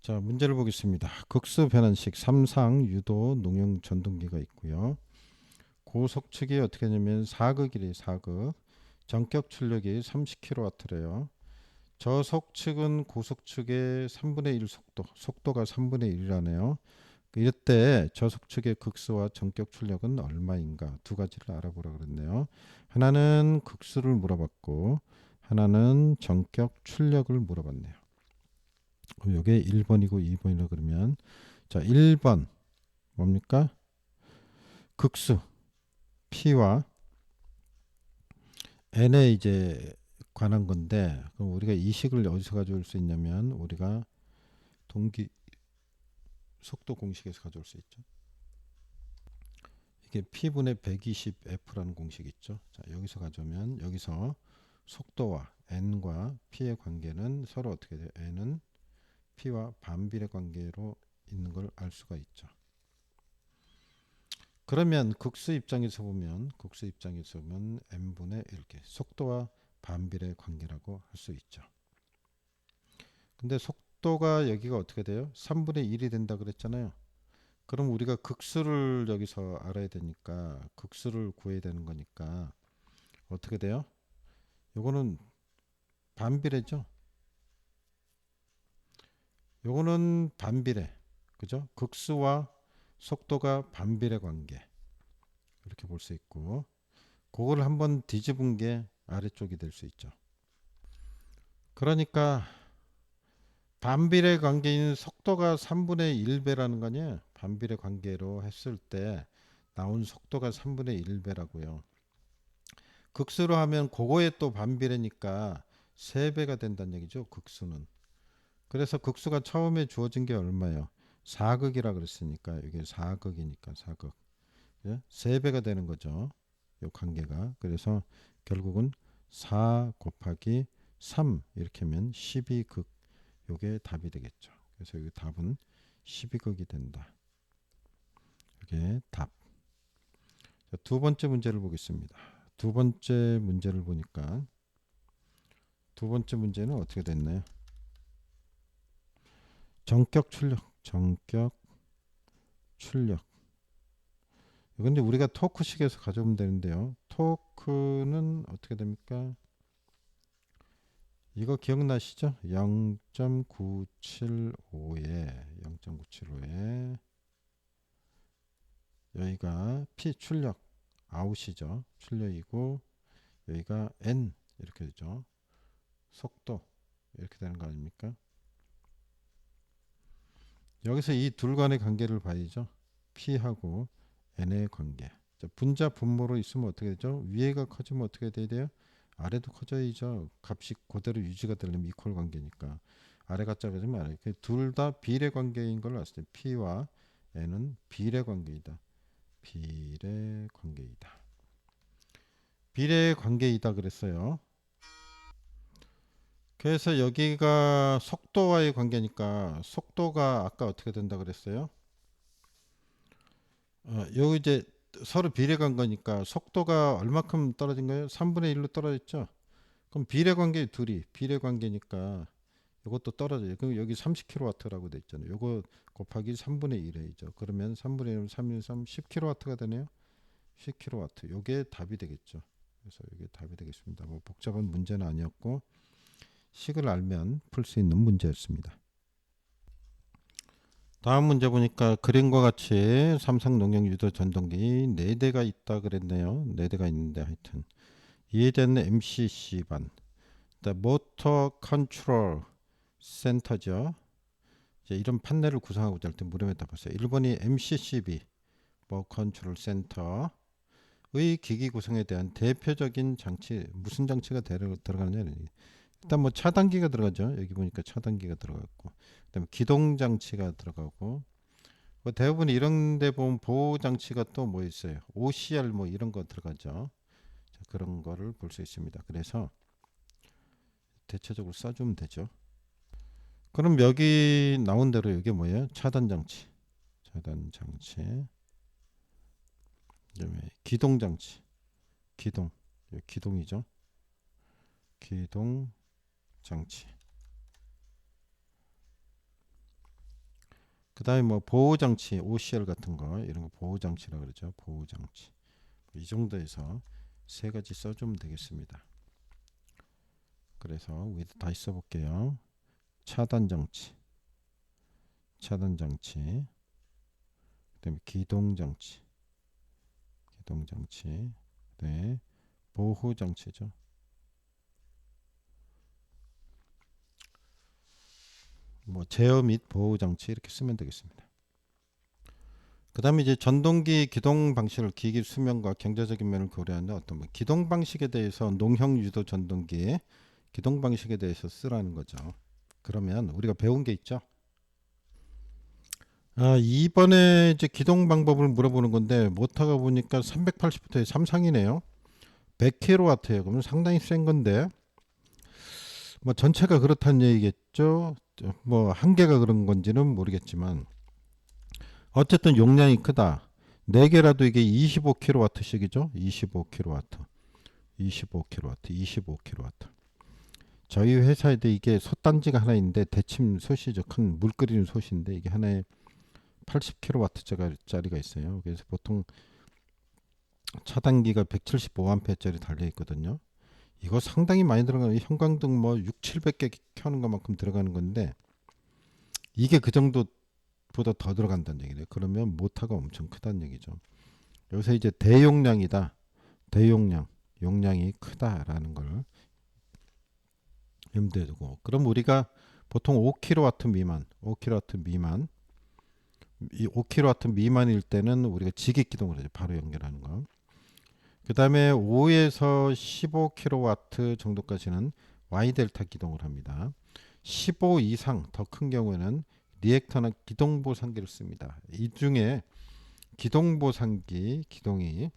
자, 문제를 보겠습니다. 극수 변환식 3상 유도 농용 전동기가 있고요. 고속축이 어떻게 되냐면 사극이래요. 사극. 전격 출력이 30kW래요. 저속축은 고속축의 3분의 1 속도, 속도가 3분의 1이라네요. 이럴 때 저속축의 극수와 전격 출력은 얼마인가 두 가지를 알아보라 그랬네요. 하나는 극수를 물어봤고 하나는 전격 출력을 물어봤네요. 그럼 이게 1번이고 2번이라 그러면 자, 1번 뭡니까? 극수 P와 N에 이제 관한 건데 그럼 우리가 이 식을 어디서 가져올 수 있냐면 우리가 동기 속도 공식에서 가져올 수 있죠. 이게 P분의 120F라는 공식 있죠. 자, 여기서 가져오면 여기서 속도와 N과 P의 관계는 서로 어떻게 돼요? N은 P와 반비례 관계로 있는 걸 알 수가 있죠. 그러면 극수 입장에서 보면 n분의 이렇게 속도와 반비례 관계라고 할 수 있죠. 근데 속도가 여기가 어떻게 돼요? 3분의 1이 된다 그랬잖아요. 그럼 우리가 극수를 여기서 알아야 되니까 극수를 구해야 되는 거니까 어떻게 돼요? 요거는 반비례죠. 요거는 반비례. 그죠? 극수와 속도가 반비례 관계. 이렇게 볼 수 있고 그걸 한번 뒤집은 게 아래쪽이 될 수 있죠. 그러니까 반비례 관계인 속도가 3분의 1배라는 거냐? 반비례 관계로 했을 때 나온 속도가 3분의 1배라고요. 극수로 하면 그거에 또 반비례니까 3배가 된다는 얘기죠. 극수는. 그래서 극수가 처음에 주어진 게 얼마예요? 4극이라 그랬으니까 이게 4극이니까 4극. 3배가 되는 거죠. 이 관계가. 그래서 결국은 4 곱하기 3 이렇게 하면 12극. 요게 답이 되겠죠. 그래서 여기 답은 12극이 된다. 이게 답. 자, 두 번째 문제를 보겠습니다. 두 번째 문제를 보니까 두 번째 문제는 어떻게 됐나요? 전격 출력. 전격 출력. 근데 우리가 토크식에서 가져오면 되는데요. 토크는 어떻게 됩니까? 이거 기억나시죠? 0.975에 여기가 P 출력 아웃이죠. 출력이고 여기가 N 이렇게 되죠. 속도 이렇게 되는 거 아닙니까? 여기서 이 둘 간의 관계를 봐야죠. P하고 N의 관계. 자, 분자 분모로 있으면 어떻게 되죠? 위에가 커지면 어떻게 돼야 돼요? 아래도 커져야죠. 값이 그대로 유지가 되려면 이퀄 관계니까. 아래가 작아지면 아래. 둘 다 비례 관계인 걸 알았을 때 P와 N은 비례 관계이다. 비례 관계이다. 비례 관계이다 그랬어요. 그래서 여기가 속도와의 관계니까 속도가 아까 어떻게 된다 그랬어요? 요 이제 서로 비례관 거니까 속도가 얼마큼 떨어진 거예요? 3분의 1로 떨어졌죠? 그럼 비례 관계 둘이 비례 관계니까 이것도 떨어져요. 그럼 여기 30kW라고 돼 있잖아요. 요거 곱하기 3분의 1이죠. 그러면 3분의 1, 3, 1, 3, 10kW가 되네요. 10kW. 요게 답이 되겠죠. 그래서 이게 답이 되겠습니다. 뭐 복잡한 문제는 아니었고 식을 알면 풀 수 있는 문제였습니다. 다음 문제 보니까 그림과 같이 삼성농협 유도 전동기 4대가 있다 그랬네요. 4대가 있는데 하여튼 이해된 MCC반 모터 컨트롤 센터죠. 이제 이런 판넬을 구성하고자 할 때 물음에 답하세요. 1번이 MCCB 뭐 컨트롤 센터의 기기 구성에 대한 대표적인 장치 무슨 장치가 들어가느냐. 일단 뭐 차단기가 들어가죠. 여기 보니까 차단기가 들어갔고 그다음에 기동 장치가 들어가고 뭐 대부분 이런 데 보면 보호 장치가 또 뭐 있어요. OCR 뭐 이런 거 들어가죠. 자, 그런 거를 볼 수 있습니다. 그래서 대체적으로 써주면 되죠. 그럼 여기 나온 대로 이게 뭐예요? 차단 장치. 차단 장치. 그다음에 기동 장치. 기동. 기동이죠. 기동 장치. 그 다음에 뭐 보호장치 OCR 같은 거 이런 거 보호장치라고 그러죠. 보호장치. 이 정도에서 세 가지 써주면 되겠습니다. 그래서 위에도 다시 써볼게요. 차단장치, 차단장치, 그다음에 기동장치, 기동장치, 네, 보호장치죠. 뭐 제어 및 보호장치 이렇게 쓰면 되겠습니다. 그 다음에 이제 전동기 기동 방식을 기기 수명과 경제적인 면을 고려하는 어떤 뭐 기동 방식에 대해서 농형 유도 전동기의 기동 방식에 대해서 쓰라는 거죠. 그러면 우리가 배운 게 있죠. 이번에 이제 기동 방법을 물어보는 건데 모터가 보니까 380부터 삼상이네요. 100kW예요. 그러면 상당히 센 건데 뭐 전체가 그렇다는 얘기겠죠. 뭐 한 개가 그런 건지는 모르겠지만 어쨌든 용량이 크다. 4개라도 이게 25kW씩이죠. 25kW, 25kW, 25kW. 저희 회사에도 이게 솥단지가 하나 있는데 대침 솥이죠. 큰 물 끓이는 솥인데 이게 하나에 80kW짜리가 있어요. 그래서 보통 차단기가 175A짜리 달려 있거든요. 이거 상당히 많이 들어가는 형광등 뭐 6, 700개 켜는 것만큼 들어가는 건데 이게 그 정도보다 더 들어간다는 얘기네요. 그러면 모터가 엄청 크다는 얘기죠. 여기서 이제 대용량이다. 대용량, 용량이 크다라는 걸 염두에 두고 그럼 우리가 보통 5kW 미만, 5kW 미만 이 5kW 미만일 때는 우리가 지기 기동을 하죠. 바로 연결하는 거. 그 다음에 5에서 15kW 정도까지는 Y 델타 기동을 합니다. 15 이상 더 큰 경우에는 리액터나 기동보상기를 씁니다. 이 중에 기동보상기 기동이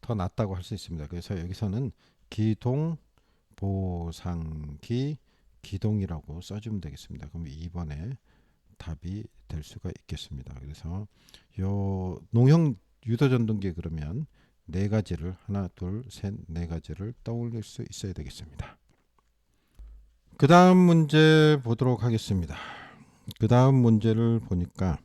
더 낫다고 할 수 있습니다. 그래서 여기서는 기동보상기 기동이라고 써주면 되겠습니다. 그럼 2번에 답이 될 수가 있겠습니다. 그래서 요 농형 유도전동기 그러면 네 가지를 하나 둘 셋 네 가지를 떠올릴 수 있어야 되겠습니다. 그 다음 문제 보도록 하겠습니다. 그 다음 문제를 보니까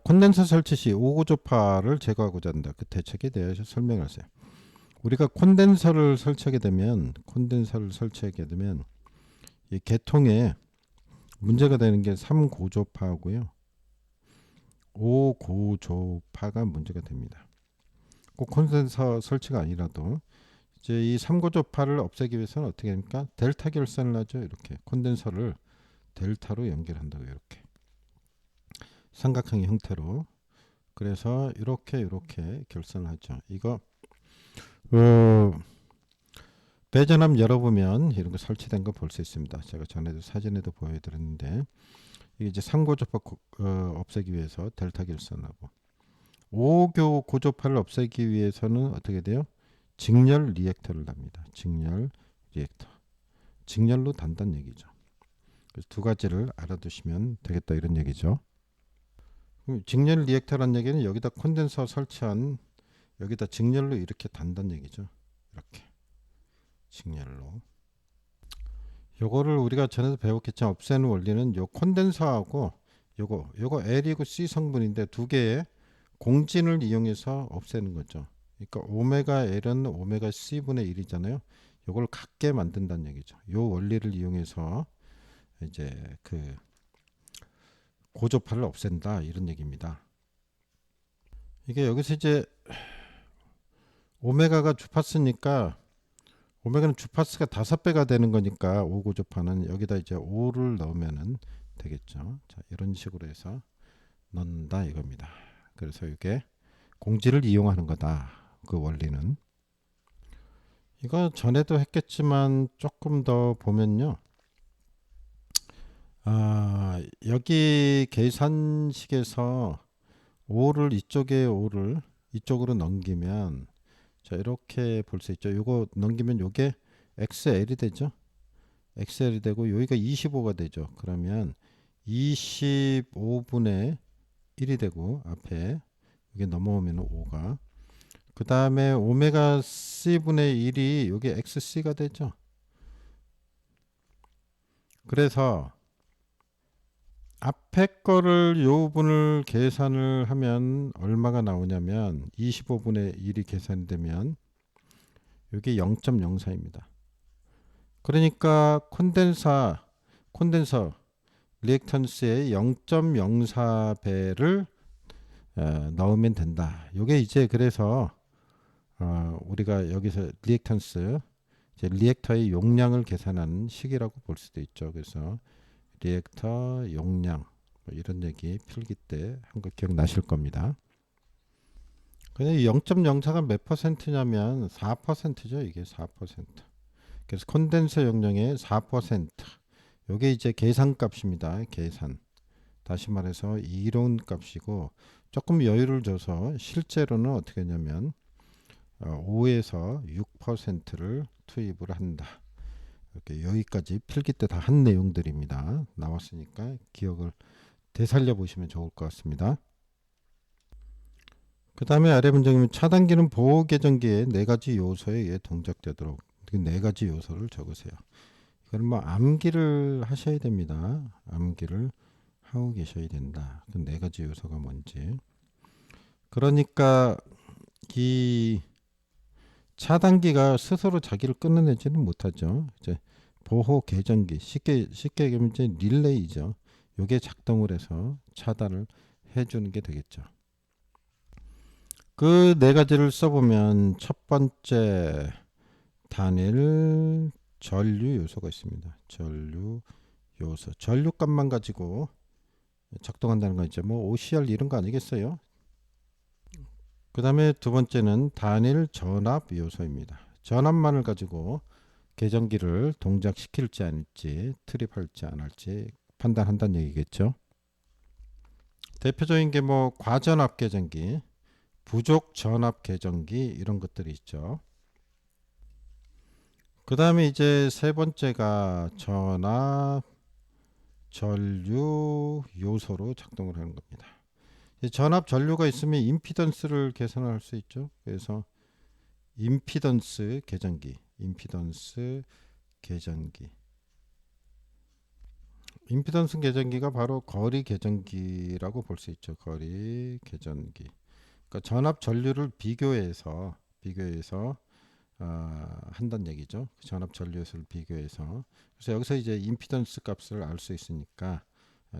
콘덴서 설치 시 오고조파를 제거하고자 한다. 그 대책에 대해서 설명을 하세요. 우리가 콘덴서를 설치하게 되면 이 계통에 문제가 되는 게 3고조파고요. 5고조파가 문제가 됩니다. 꼭 콘덴서 설치가 아니라도 이제 이 3고조파를 없애기 위해서는 어떻게 합니까? 델타 결선을 하죠. 이렇게 콘덴서를 델타로 연결한다고 이렇게 삼각형 형태로 그래서 이렇게 결선을 하죠. 이거 배전함 열어보면 이런 거 설치된 거 볼 수 있습니다. 제가 전에도 사진에도 보여드렸는데 이게 이제 3고조파 없애기 위해서 델타 결선하고 5교 고조파를 없애기 위해서는 어떻게 돼요? 직렬 리액터를 합니다. 직렬 리액터. 직렬로 단단 얘기죠. 그래서 두 가지를 알아두시면 되겠다 이런 얘기죠. 그럼 직렬 리액터란 얘기는 여기다 콘덴서 설치한 여기다 직렬로 이렇게 단단 얘기죠. 이렇게 직렬로. 요거를 우리가 전에도 배웠겠지만 없애는 원리는 요 콘덴서하고 요거 L이고 C 성분인데 두 개의 공진을 이용해서 없애는 거죠. 그러니까 오메가 L은 오메가 C분의 1이잖아요. 요걸 같게 만든다는 얘기죠. 요 원리를 이용해서 이제 그 고조파를 없앤다 이런 얘기입니다. 이게 여기서 이제 오메가가 주파수니까 오메가는 주파수가 5배가 되는 거니까 5고조파는 여기다 이제 5를 넣으면 되겠죠. 자, 이런 식으로 해서 넣는다 이겁니다. 그래서 이게 공지를 이용하는 거다. 그 원리는. 이거 전에도 했겠지만 조금 더 보면요. 여기 계산식에서 5를 이쪽으로 넘기면 자 이렇게 볼 수 있죠. 요거 넘기면 요게 XL이 되죠. XL이 되고 여기가 25가 되죠. 그러면 25분의 1이 되고 앞에 이게 넘어오면 5가 그 다음에 오메가 C분의 1이 여기 XC가 되죠. 그래서 앞에 거를 요 분을 계산을 하면 얼마가 나오냐면 25분의 1이 계산되면 이게 0.04입니다. 그러니까 콘덴서 리액턴스의 0.04배를 넣으면 된다. 이게 이제 그래서 우리가 여기서 리액턴스 이제 리액터의 용량을 계산하는 식이라고 볼 수도 있죠. 그래서 리액터 용량 뭐 이런 얘기 필기 때 한 거 기억나실 겁니다. 근데 0.04가 몇 퍼센트냐면 4%죠. 이게 4%. 그래서 콘덴서 용량의 4%. 요게 이제 계산값입니다. 계산. 다시 말해서 이론 값이고 조금 여유를 줘서 실제로는 어떻게 하냐면 5에서 6%를 투입을 한다. 이렇게 여기까지 필기 때 다 한 내용들입니다. 나왔으니까 기억을 되살려 보시면 좋을 것 같습니다. 그 다음에 아래 문장이면 차단기는 보호 계정기의 네 가지 요소에 의해 동작되도록 그 네 가지 요소를 적으세요. 이건 뭐 암기를 하셔야 됩니다. 암기를 하고 계셔야 된다. 그 네 가지 요소가 뭔지. 그러니까 이 차단기가 스스로 자기를 끊어내지는 못하죠. 이제 보호 계정기 쉽게 얘기하면 이제 릴레이죠. 요게 작동을 해서 차단을 해주는 게 되겠죠. 그 네 가지를 써보면 첫 번째 단일 전류 요소가 있습니다. 전류 요소 전류값만 가지고 작동한다는 거 있죠. 뭐 OCR 이런 거 아니겠어요? 그 다음에 두 번째는 단일 전압 요소입니다. 전압만을 가지고 계정기를 동작시킬지 아닐지 트립할지 안 할지 판단한다는 얘기겠죠. 대표적인 게 뭐 과전압 계정기, 부족 전압 계정기 이런 것들이 있죠. 그 다음에 이제 세 번째가 전압 전류 요소로 작동을 하는 겁니다. 전압 전류가 있으면 임피던스를 계산할 수 있죠. 그래서 임피던스 계정기. 임피던스 계정기가 바로 거리 계정기라고 볼 수 있죠. 거리 계정기. 그러니까 전압 전류를 비교해서 한다는 얘기죠. 전압 전류를 비교해서. 그래서 여기서 이제 임피던스 값을 알 수 있으니까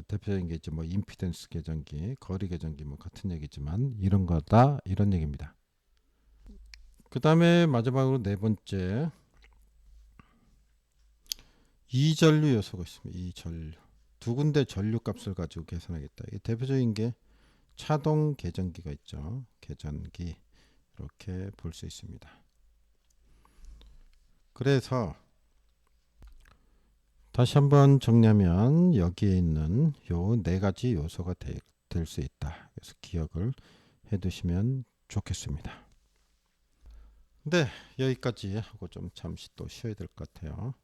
대표적인 게 이제 뭐 임피던스 계정기, 거리 계정기 뭐 같은 얘기지만 이런 거다 이런 얘기입니다. 그 다음에 마지막으로 네 번째 이전류 요소가 있습니다. 이전류. 두 군데 전류 값을 가지고 계산하겠다. 이게 대표적인 게 차동 계전기가 있죠. 계전기 이렇게 볼 수 있습니다. 그래서 다시 한번 정리하면 여기에 있는 요 네 가지 요소가 될 수 있다. 그래서 기억을 해 두시면 좋겠습니다. 네, 여기까지 하고 좀 잠시 또 쉬어야 될 것 같아요.